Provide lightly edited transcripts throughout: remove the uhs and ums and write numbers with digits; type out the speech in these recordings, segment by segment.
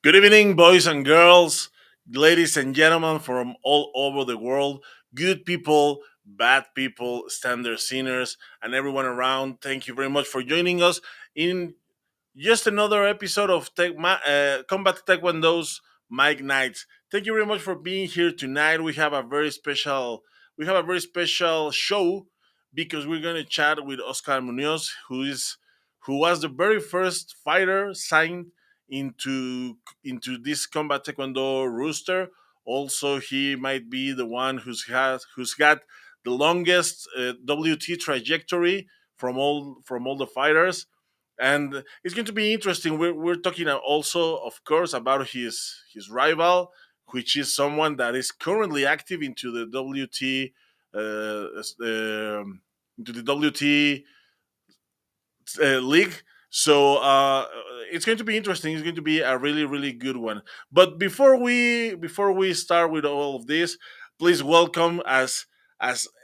Good evening, boys and girls, ladies and gentlemen from all over the world, good people, bad people, standard sinners, and everyone around. Thank you very much for joining us in just another episode of Combat Taekwondo's Mike Nights. Thank you very much for being here tonight. We have a very special show because we're going to chat with Oscar Munoz, who was the very first fighter signed into this Combat Taekwondo rooster. Also, he might be the one who's got the longest WT trajectory from all the fighters, and it's going to be interesting. We're talking also, of course, about his rival, which is someone that is currently active into the WT, into the WT league. So it's going to be interesting. It's going to be a really good one. But before we start with all of this, please welcome as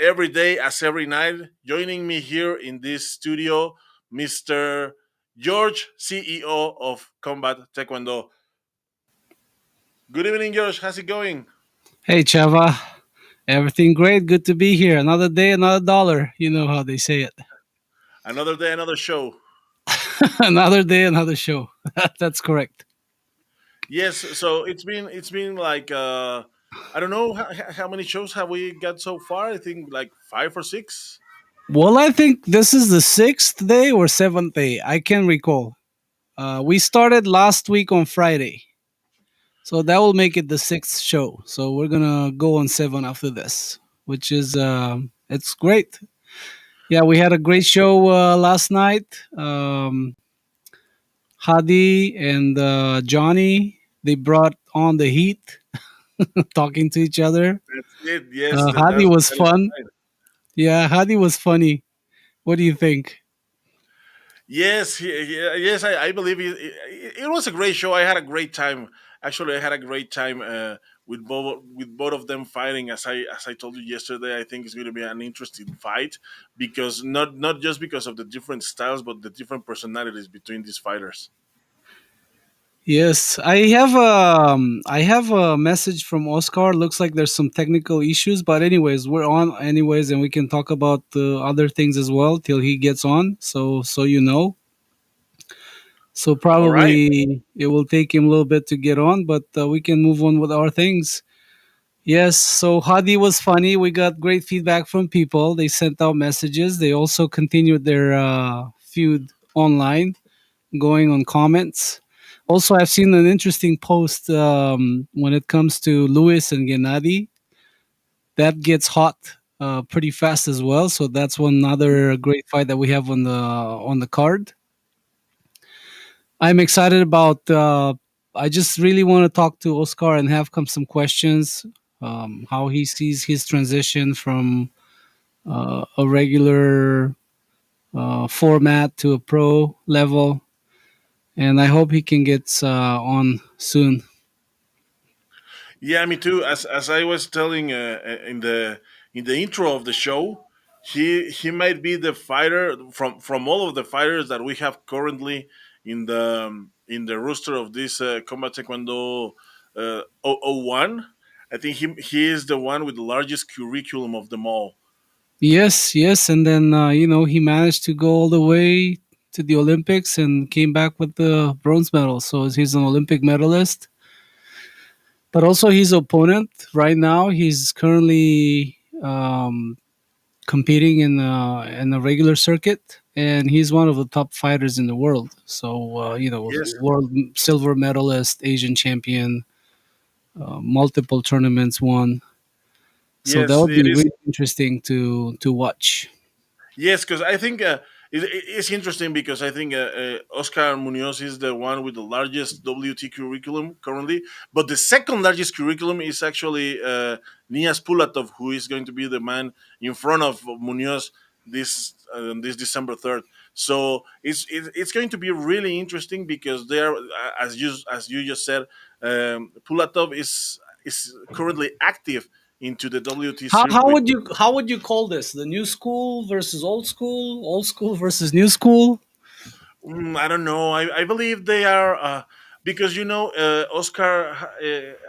every day, as every night, joining me here in this studio, Mr. George, CEO of Combat Taekwondo. Good evening, George. How's it going? Hey Chava, everything great? Good to be here. Another day, another dollar. You know how they say it. Another day, another show. Another day, another show. That's correct. Yes. So it's been like I don't know how many shows have we got so far. I think like five or six. Well, I think this is the sixth day or seventh day. I can't recall. We started last week on Friday, so that will make it the sixth show. So we're gonna go on seven after this, which is it's great. Yeah, we had a great show last night. Hadi and Johnny, they brought on the heat, talking to each other. That's it. Yes, Hadi was that is fun. right. Yeah, Hadi was funny. What do you think? Yes, yes. I believe it was a great show. I had a great time. Actually, I had a great time with both of them fighting. As I told you yesterday, I think it's going to be an interesting fight because not just because of the different styles, but the different personalities between these fighters. Yes, I have a message from Oscar. Looks like there's some technical issues, but anyways, we're on anyways, and we can talk about other things as well till he gets on. So you know. So All right. probably it will take him a little bit to get on, but we can move on with our things. Yes, so Hadi was funny. We got great feedback from people. They sent out messages. They also continued their feud online, going on comments. Also, I've seen an interesting post when it comes to Lewis and Gennady. That gets hot pretty fast as well. So that's one other great fight that we have on the card. I'm excited about. I just really want to talk to Oscar and have come some questions. How he sees his transition from a regular format to a pro level, and I hope he can get on soon. Yeah, me too. As I was telling in the intro of the show, he might be the fighter from all of the fighters that we have currently in the roster of this Combat Taekwondo 001. I think he is the one with the largest curriculum of them all. Yes, yes, and then he managed to go all the way to the Olympics and came back with the bronze medal. So he's an Olympic medalist. But also his opponent right now, he's currently competing in a regular circuit, and he's one of the top fighters in the world. So Yes, world silver medalist, Asian champion, multiple tournaments won. So that yes, would it be is. really interesting to watch. Yes, because I think it's interesting because I think Oscar Munoz is the one with the largest WT curriculum currently, but the second largest curriculum is actually Nias Pulatov, who is going to be the man in front of Munoz this December 3rd. So it's going to be really interesting because they are, as you just said, Pulatov is currently active into the WT How circuit. would you call this? The new school versus old school versus new school? I don't know. I believe they are. because Oscar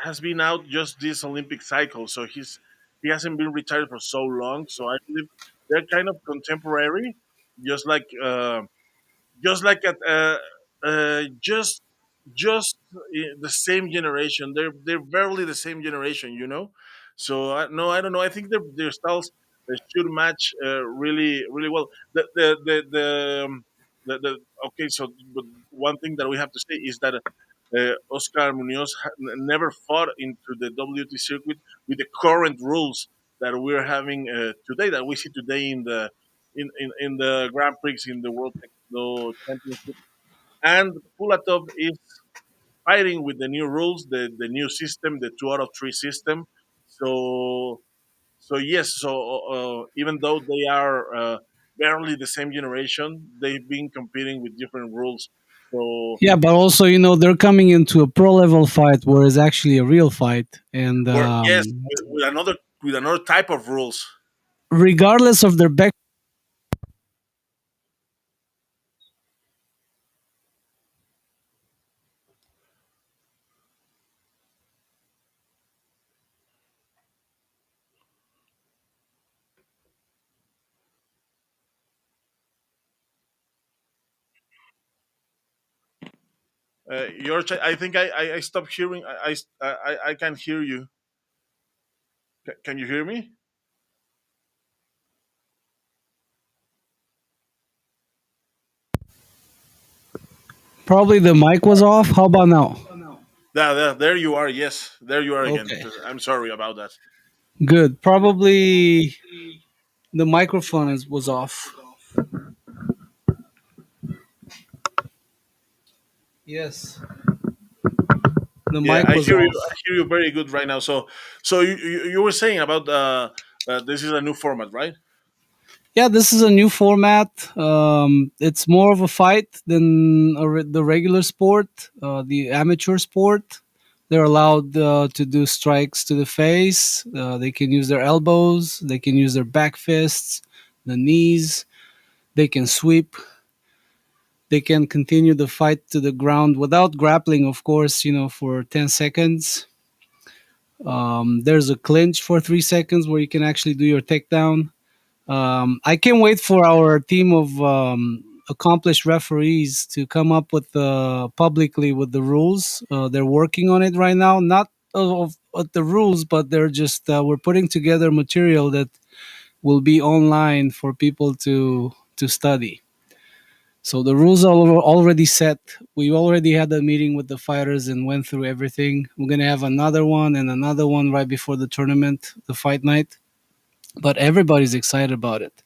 has been out just this Olympic cycle, so he hasn't been retired for so long. So I believe they're kind of contemporary, just like just like at just the same generation. They're barely the same generation, you know. So no, I don't know. I think their styles should match really well. The okay. So but one thing that we have to say is that Oscar Munoz never fought into the WT circuit with the current rules that we're having today, that we see today in the Grand Prix, in the World Taekwondo Championship. And Pulatov is fighting with the new rules, the new system, the 2 out of 3 system. So yes, even though they are barely the same generation, they've been competing with different rules. So Yeah, but also, they're coming into a pro level fight where it's actually a real fight. And we're yes, with another type of rules. regardless of their back. George, I think I stopped hearing. I can't hear you. Can you hear me? Probably the mic was off. How about now? There you are. Yes, there you are again. Okay, I'm sorry about that. good. Probably the microphone was off. Yes, the Yeah, mic was off. I hear you very good right now. So you were saying about this is a new format, right? Yeah, this is a new format. It's more of a fight than the regular sport, the amateur sport. They're allowed to do strikes to the face. They can use their elbows. They can use their back fists, the knees. They can sweep. They can continue the fight to the ground without grappling, of course, for 10 seconds. There's a clinch for 3 seconds where you can actually do your takedown. I can't wait for our team of accomplished referees to come up with publicly with the rules. They're working on it right now, not of the rules, but they're just we're putting together material that will be online for people to study. So the rules are already set. We already had a meeting with the fighters and went through everything. We're gonna have another one and another one right before the tournament, the fight night. But everybody's excited about it.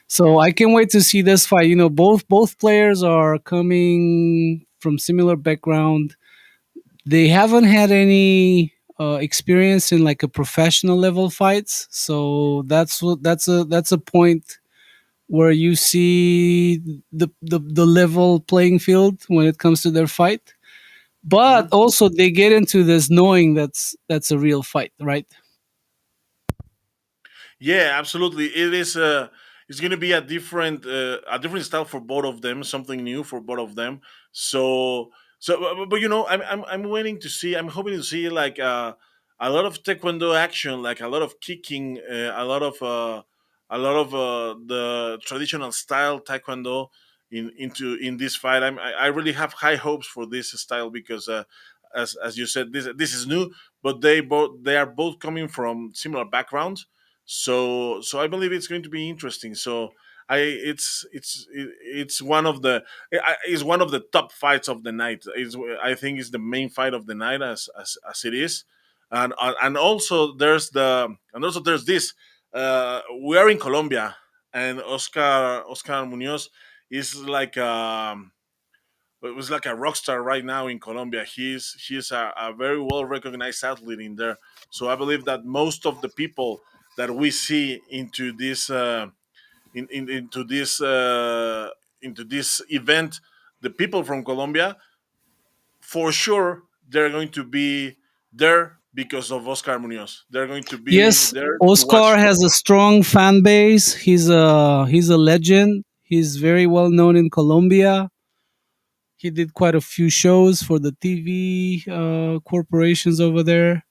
So I can't wait to see this fight. Both players are coming from similar background. They haven't had any experience in like a professional level fights. So that's a point where you see the level playing field when it comes to their fight. But Mhm. also they get into this knowing that's a real fight, right? Yeah, absolutely. It is. It's going to be a different style for both of them. Something new for both of them. But I'm waiting to see. I'm hoping to see like a lot of taekwondo action, like a lot of kicking, a lot of the traditional style taekwondo in this fight. I really have high hopes for this style because as you said, this is new, but they are both coming from similar backgrounds, so I believe it's going to be interesting. So I it's one of the top fights of the night. I think it's the main fight of the night as it is, and also there's this. We are in Colombia, and Oscar Munoz is like it was like a rock star right now in Colombia. He's a very well recognized athlete in there. So I believe that most of the people that we see into this event, the people from Colombia, for sure, they're going to be there because of Oscar Munoz. They're going to be Yes, there to Oscar watch. has a strong fan base. He's a legend. He's very well known in Colombia. He did quite a few shows for the TV corporations over there.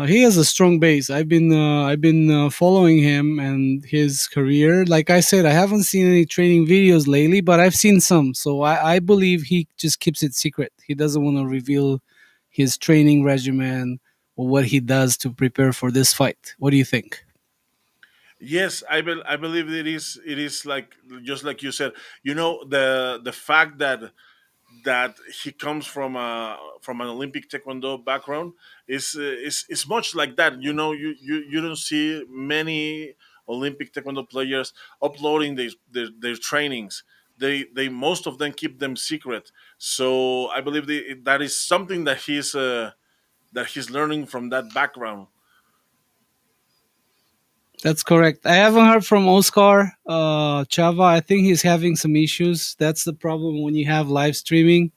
He has a strong base. I've been following him and his career. Like I said, I haven't seen any training videos lately, but I've seen some. So I believe he just keeps it secret. He doesn't want to reveal his training regimen or what he does to prepare for this fight. What do you think? Yes, I believe it is like just like you said. You know, the fact that he comes from an Olympic Taekwondo background is much like that. You know, you don't see many Olympic Taekwondo players uploading their trainings. They most of them keep them secret. So I believe that is something that he's learning from that background. That's correct. I haven't heard from Oscar Chava. I think he's having some issues. That's the problem when you have live streaming.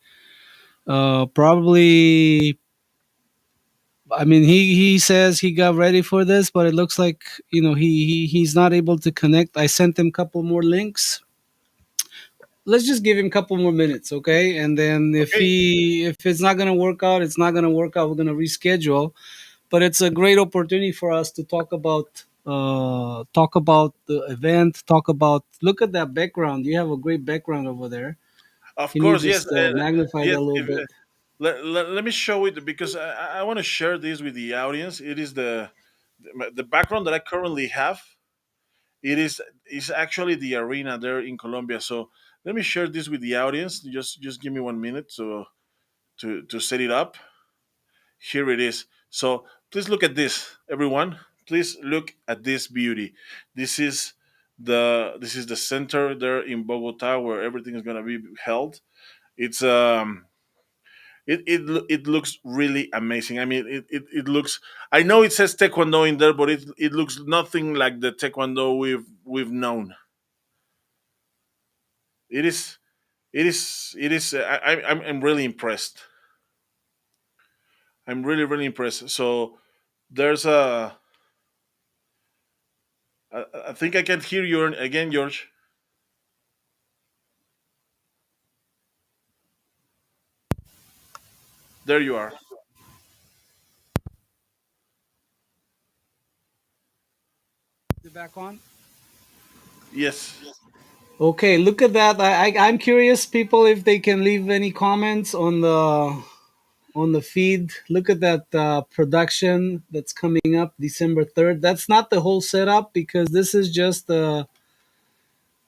Probably, I mean, he says he got ready for this, but it looks like he's not able to connect. I sent him a couple more links. Let's just give him a couple more minutes, okay? And then Okay, if it's not gonna work out, it's not gonna work out. We're gonna reschedule. But it's a great opportunity for us to talk about the event. Talk about look at that background. You have a great background over there. of Can you course, yes, just magnify that yes. a little If, bit? let me show it because I want to share this with the audience. It is the background that I currently have. It is actually the arena there in Colombia. So let me share this with the audience. Just give me 1 minute to set it up. Here it is. So please look at this, everyone. Please look at this beauty. This is this is the center there in Bogota where everything is gonna be held. It's it looks really amazing. I mean, it looks. I know it says Taekwondo in there, but it looks nothing like the Taekwondo we've known. It is it is. I'm really impressed. I'm really impressed. So there's I think I can hear you again, George. There you are. Is it back on? Yes, Okay, look at that. I'm curious, people, if they can leave any comments on the feed. Look at that production that's coming up December 3rd. That's not the whole setup because this is just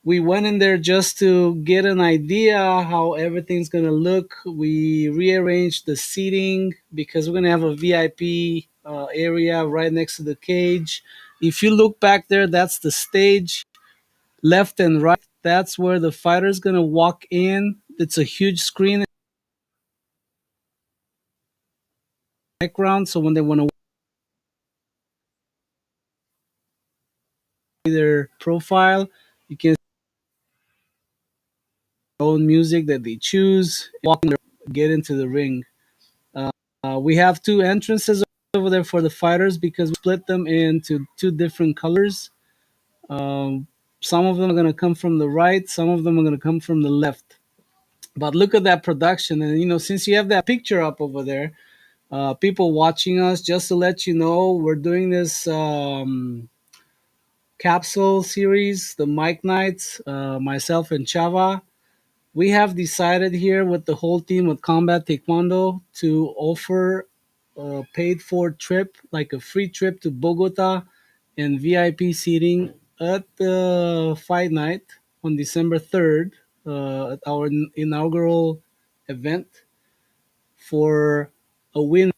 we went in there just to get an idea how everything's gonna look. We rearranged the seating because we're gonna have a VIP area right next to the cage. If you look back there, that's the stage. Left and right, that's where the fighter's gonna walk in. It's a huge screen in the background, so when they want to see their profile, you can see their own music that they choose. Walk in there, get into the ring. We have two entrances over there for the fighters because we split them into two different colors. Um, some of them are going to come from the right, some of them are going to come from the left. But look at that production. And, since you have that picture up over there, people watching us, just to let you know, we're doing this capsule series, the Mike Nights, myself and Chava. We have decided here with the whole team with Combat Taekwondo to offer a paid for trip, like a free trip to Bogota and VIP seating at the fight night on December 3rd at our inaugural event for a win.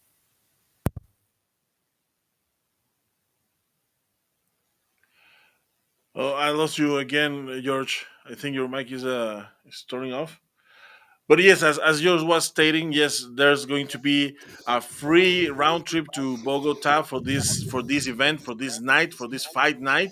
oh, I lost you again, George. I think your mic is turning off. But yes, as yours was stating, yes, there's going to be a free round trip to Bogota for this event, for this night, for this fight night.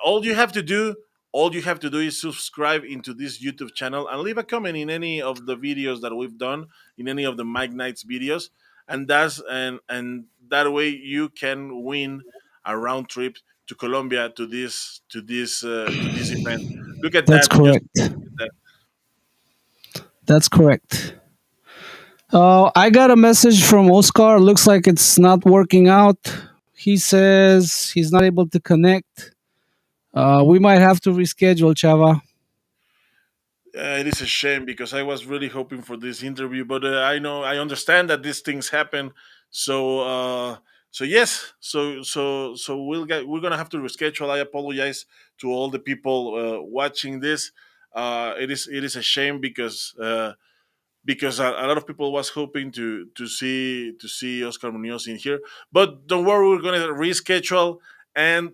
All you have to do, all you have to do is subscribe into this YouTube channel and leave a comment in any of the videos that we've done, in any of the Mike Knights videos, and that way you can win a round trip to Colombia to this event. Look at That's that! Just correct. look at that. That's correct. I got a message from Oscar. Looks like it's not working out. He says he's not able to connect. We might have to reschedule, Chava. It is a shame because I was really hoping for this interview, but I understand that these things happen. So yes, we're gonna have to reschedule. I apologize to all the people watching this. It is a shame because a lot of people was hoping to see Oscar Munoz in here, but don't worry, we're gonna reschedule and.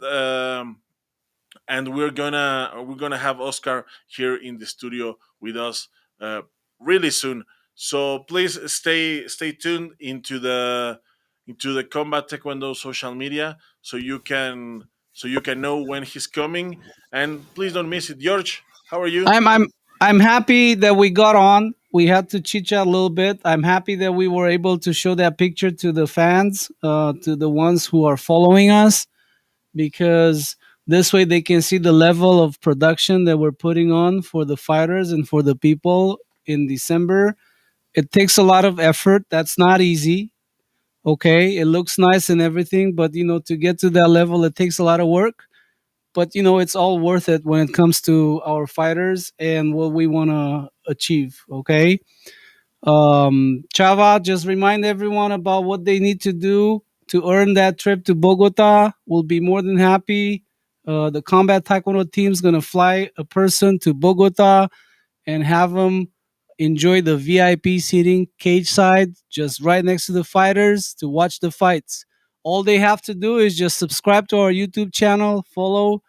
We're gonna have Oscar here in the studio with us uh, really soon. So please stay tuned into the Combat Taekwondo social media so you can know when he's coming, and please don't miss it. George, how are you? I'm happy that we got on. We had to chit chat a little bit. I'm happy that we were able to show that picture to the fans, to the ones who are following us, because this way they can see the level of production that we're putting on for the fighters and for the people in December. It takes a lot of effort. That's not easy. Okay, it looks nice and everything, but to get to that level, it takes a lot of work. But it's all worth it when it comes to our fighters and what we want to achieve. Okay, Chava, just remind everyone about what they need to do to earn that trip to Bogota. We'll be more than happy. The Combat Taekwondo team's gonna fly a person to Bogota and have them enjoy the VIP seating cage side, just right next to the fighters to watch the fights. All they have to do is just subscribe to our YouTube channel, follow.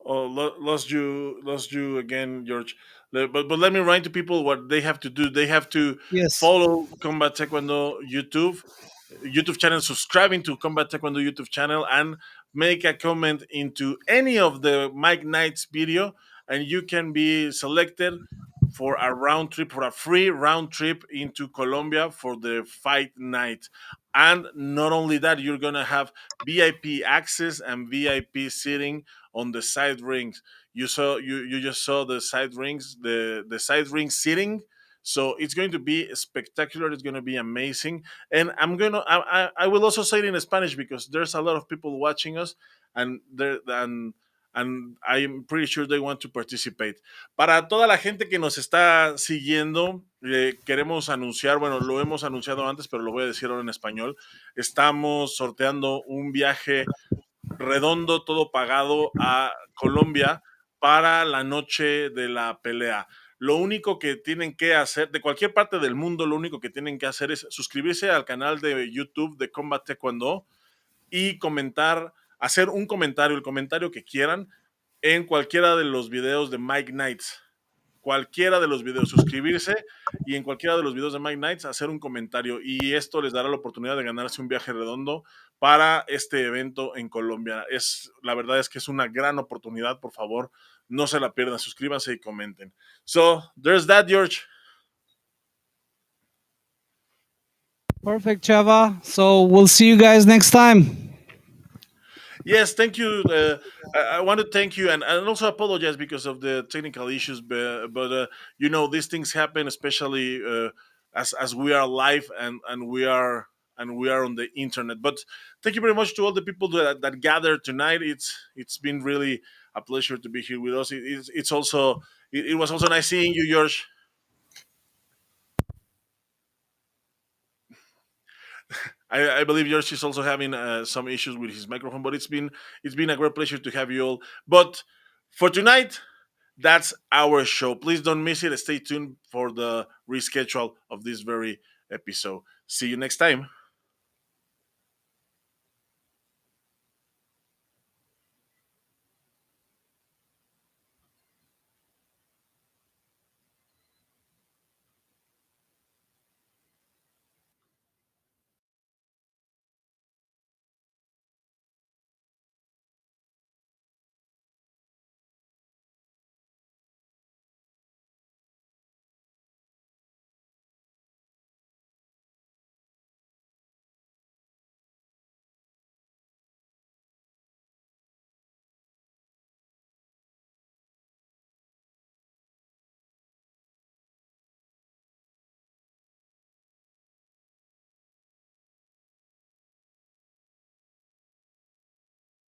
Oh, lost you again, George. But let me remind to people what they have to do. They have to Yes. follow Combat Taekwondo YouTube channel, subscribing to Combat Taekwondo YouTube channel, and make a comment into any of the Mike Knight's video, and you can be selected for a round trip, for a free round trip into Colombia for the fight night. And not only that, you're gonna have VIP access and VIP seating on the side rings. You just saw the side rings, the side ring seating. So it's going to be spectacular. It's going to be amazing. And I will also say it in Spanish because there's a lot of people watching us, and I'm pretty sure they want to participate. Para toda la gente que nos está siguiendo, queremos anunciar, bueno, lo hemos anunciado antes, pero lo voy a decir ahora en español. Estamos sorteando un viaje redondo, todo pagado a Colombia para la noche de la pelea. Lo único que tienen que hacer, de cualquier parte del mundo, lo único que tienen que hacer es suscribirse al canal de YouTube de Combat Taekwondo y comentar, hacer un comentario, el comentario que quieran en cualquiera de los videos de Mike Knights. Cualquiera de los videos, suscribirse y en cualquiera de los videos de Mike Knights hacer un comentario, y esto les dará la oportunidad de ganarse un viaje redondo para este evento en Colombia. La verdad es que es una gran oportunidad. Por favor, no se la pierdan, suscríbanse y comenten. So there's that, George. Perfect, Chava. So we'll see you guys next time. Yes, thank you. I want to thank you, and also apologize because of the technical issues. But these things happen, especially as we are live and we are on the internet. But thank you very much to all the people that gathered tonight. It's been really a pleasure to be here with us. It was also nice seeing you, George. I believe George is also having some issues with his microphone, but it's been a great pleasure to have you all. But for tonight, that's our show. Please don't miss it. Stay tuned for the reschedule of this very episode. See you next time.